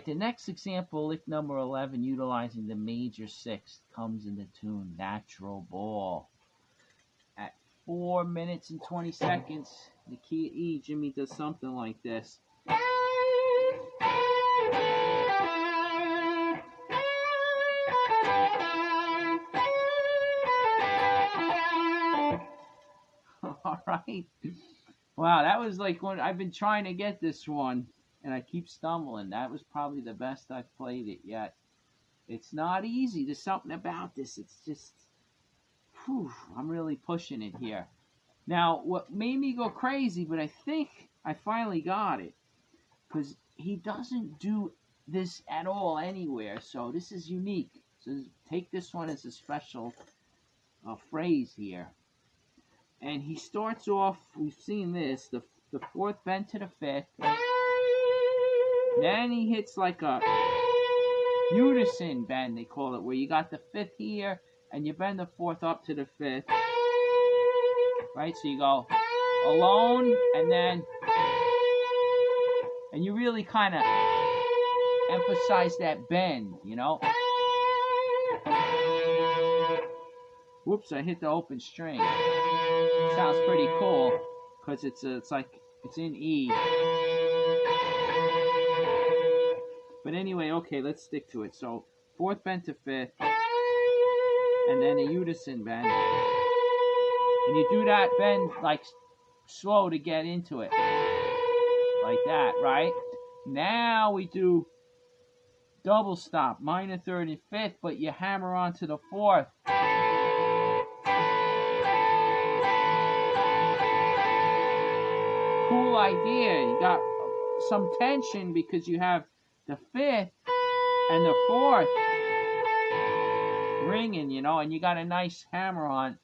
right, the next example, lick number 11, utilizing the major sixth, comes in the tune Natural Ball. At 4 minutes and 20 seconds, the key of E, Jimmy does something like this. All right. Wow, that was like when I've been trying to get this one, and I keep stumbling. That was probably the best I've played it yet. It's not easy. There's something about this. It's just, I'm really pushing it here. Now, what made me go crazy, but I think I finally got it, because he doesn't do this at all anywhere, so this is unique. So take this one as a special phrase here. And he starts off, we've seen this, the fourth bend to the fifth. Then he hits like a unison bend, they call it, where you got the fifth here, and you bend the fourth up to the fifth. Right, so you go alone, and you really kind of emphasize that bend, you know. Whoops, I hit the open string. Sounds pretty cool, because it's in E. But anyway, okay, let's stick to it. So, fourth bend to fifth, and then a unison bend. And you do that bend like slow to get into it. Like that, right? Now we do double stop, minor third and fifth, but you hammer onto the fourth. Cool idea. You got some tension because you have the fifth and the fourth ringing, you know, and you got a nice hammer on.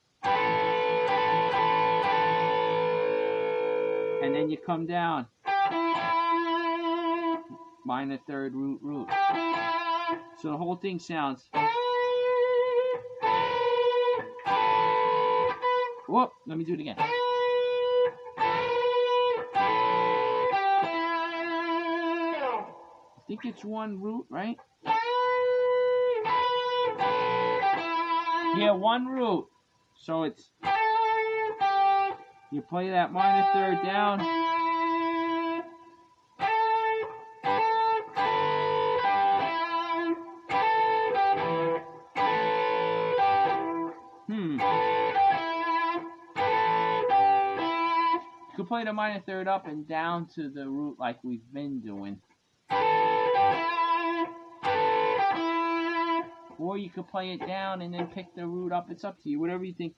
And then you come down. Minor third, root, root. So the whole thing sounds. Whoop, let me do it again. I think it's one root, right? Yeah, one root. So it's, you play that minor third down. You can play the minor third up and down to the root like we've been doing. Or you could play it down and then pick the root up. It's up to you, whatever you think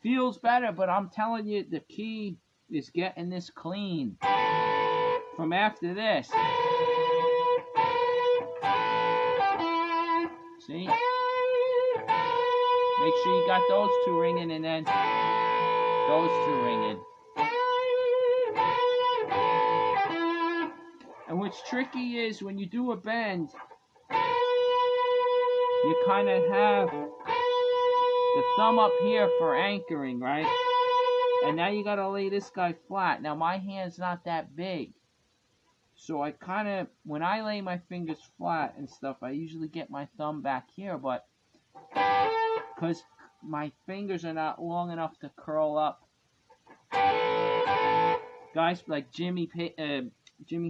feels better. But I'm telling you, the key is getting this clean from after this. See? Make sure you got those two ringing and then those two ringing. And what's tricky is when you do a bend, you kind of have the thumb up here for anchoring, right? And now you got to lay this guy flat. Now my hand's not that big. So I kind of, when I lay my fingers flat and stuff, I usually get my thumb back here, but because my fingers are not long enough to curl up. Guys like Jimi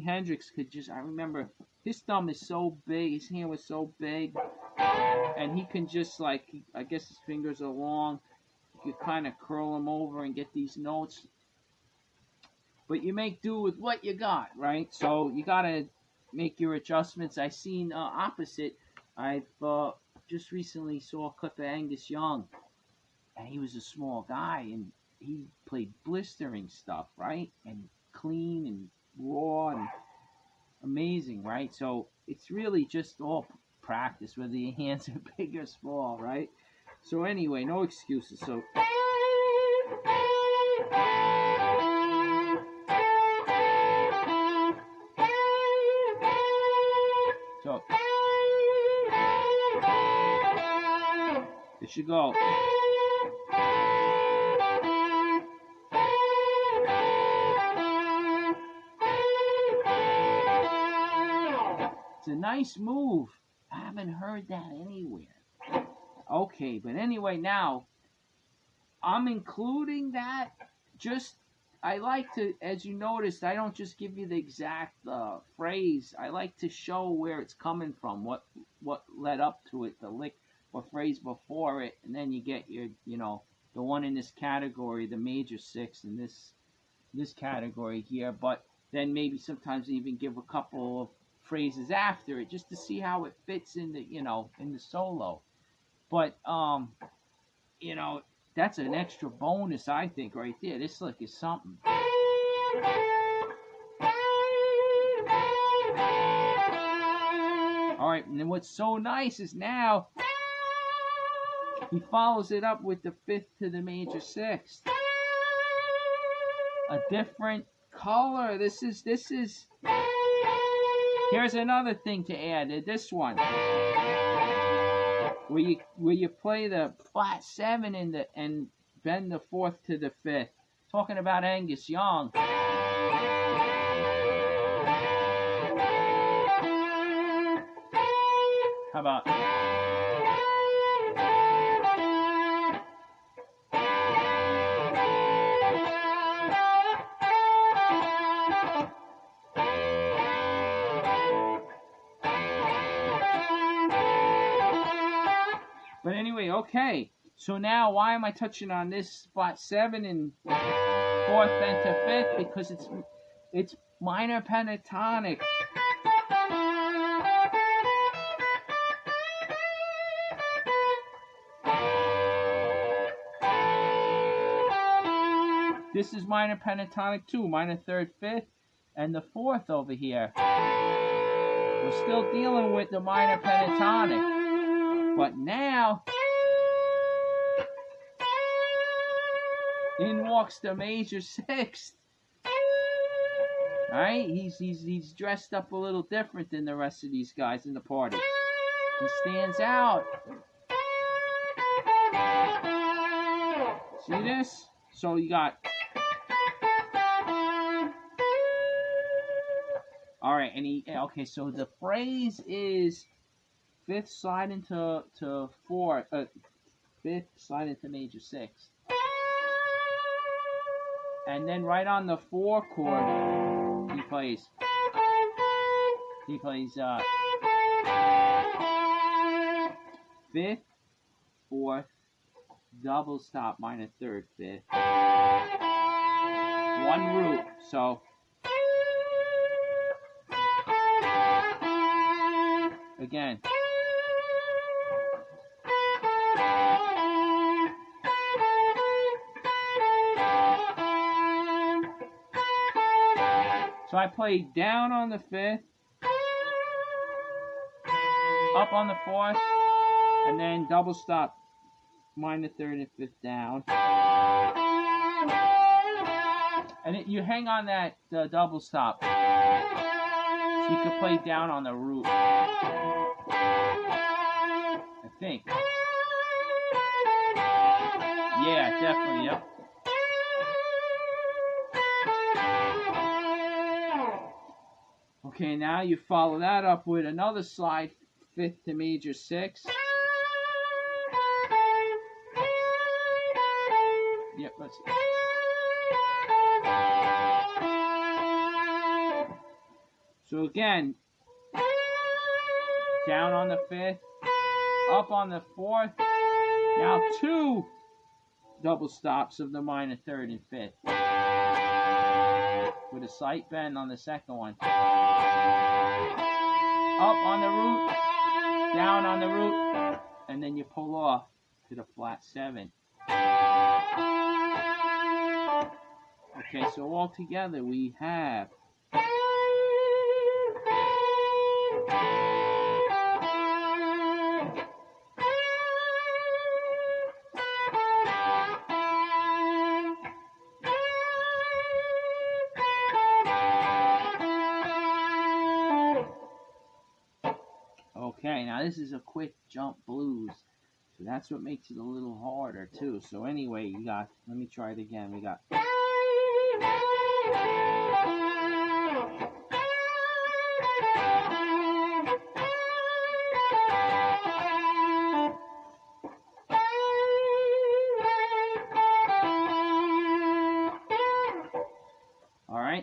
Hendrix could just, I remember his thumb is so big, his hand was so big, and he can just like, I guess his fingers are long, you could kind of curl them over and get these notes. But you make do with what you got, right? So you got to make your adjustments. I seen opposite, I've just recently saw a clip of Angus Young, and he was a small guy, and he played blistering stuff, right? And clean and raw and amazing, right? So it's really just all practice, whether your hands are big or small, right? So anyway, no excuses. So there you go. It's a nice move. I haven't heard that anywhere. Okay, but anyway, now I'm including that. Just I like to, as you noticed, I don't just give you the exact phrase. I like to show where it's coming from, what led up to it, the lick or phrase before it, and then you get your, the one in this category, the major six in this category here. But then maybe sometimes even give a couple of phrases after it just to see how it fits in the, in the solo. But that's an extra bonus, I think, right there. This lick is something. All right, and then what's so nice is now he follows it up with the fifth to the major sixth. A different color. This is. Here's another thing to add. This one, where you play the flat seven and bend the fourth to the fifth. Talking about Angus Young. How about? But anyway, okay. So now, why am I touching on this flat seven and fourth bent to fifth? Because it's minor pentatonic. This is minor pentatonic too, minor third, fifth, and the fourth over here. We're still dealing with the minor pentatonic, but now in walks the major sixth. All right, he's dressed up a little different than the rest of these guys in the party. He stands out. See this? So you got. All right, okay. So the phrase is fifth slide into fourth, fifth slide into major sixth, and then right on the four chord, he plays fifth, fourth, double stop, minor third, fifth, one root. So. Again. So I play down on the fifth, up on the fourth, and then double stop, minor third and fifth down. And you hang on that double stop. So you can play down on the root. I think. Yeah, definitely, yep. Okay, now you follow that up with another slide, fifth to major sixth. Yep, let's see. So again, down on the fifth, up on the fourth. Now two double stops of the minor third and fifth. With a slight bend on the second one. Up on the root, down on the root, and then you pull off to the flat seven. Okay, so all together we have okay, now this is a quick jump blues. So that's what makes it a little harder too. So anyway, you got, let me try it again. We got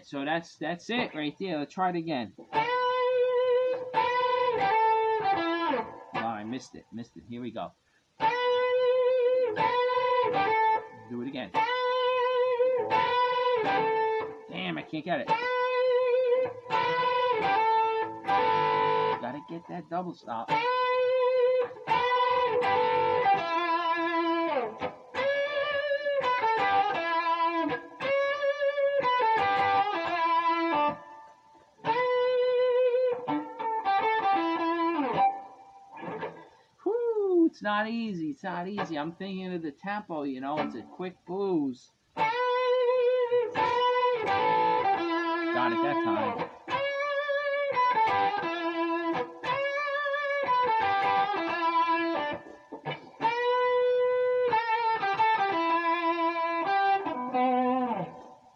it. So that's it right there. Let's try it again. Oh, I missed it. Here we go. Do it again. Damn, I can't get it. Gotta get that double stop. Whew, it's not easy. It's not easy. I'm thinking of the tempo, you know. It's a quick blues. Got it that time.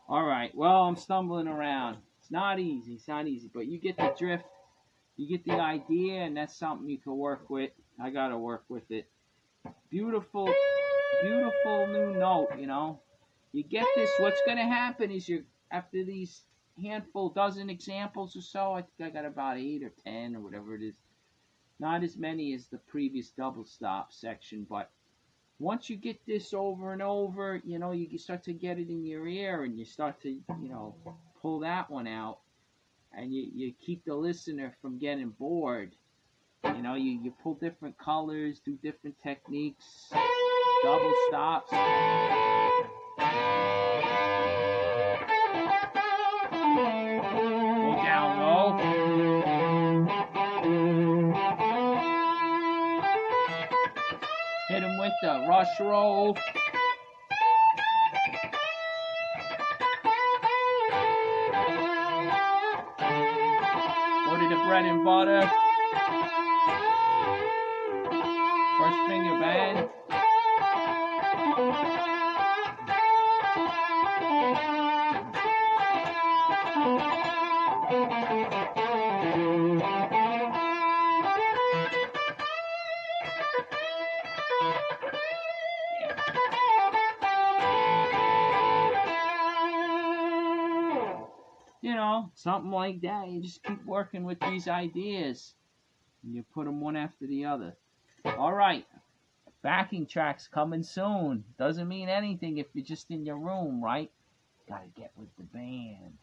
Alright, well, I'm stumbling around. It's not easy. It's not easy. But you get the drift. You get the idea, and that's something you can work with. I got to work with it. Beautiful, beautiful new note, you know. You get this. What's going to happen is after these dozen examples or so, I think I got about 8 or 10 or whatever it is. Not as many as the previous double stop section, but once you get this over and over, you know, you start to get it in your ear, and you start to, you know, pull that one out, and you keep the listener from getting bored. You know, you pull different colors, do different techniques, double stops. Go down low. Hit him with the rush roll. Go to the bread and butter. First finger bend. You know, something like that. You just keep working with these ideas, and you put them one after the other. All right, backing tracks coming soon. Doesn't mean anything if you're just in your room, right? Gotta get with the band.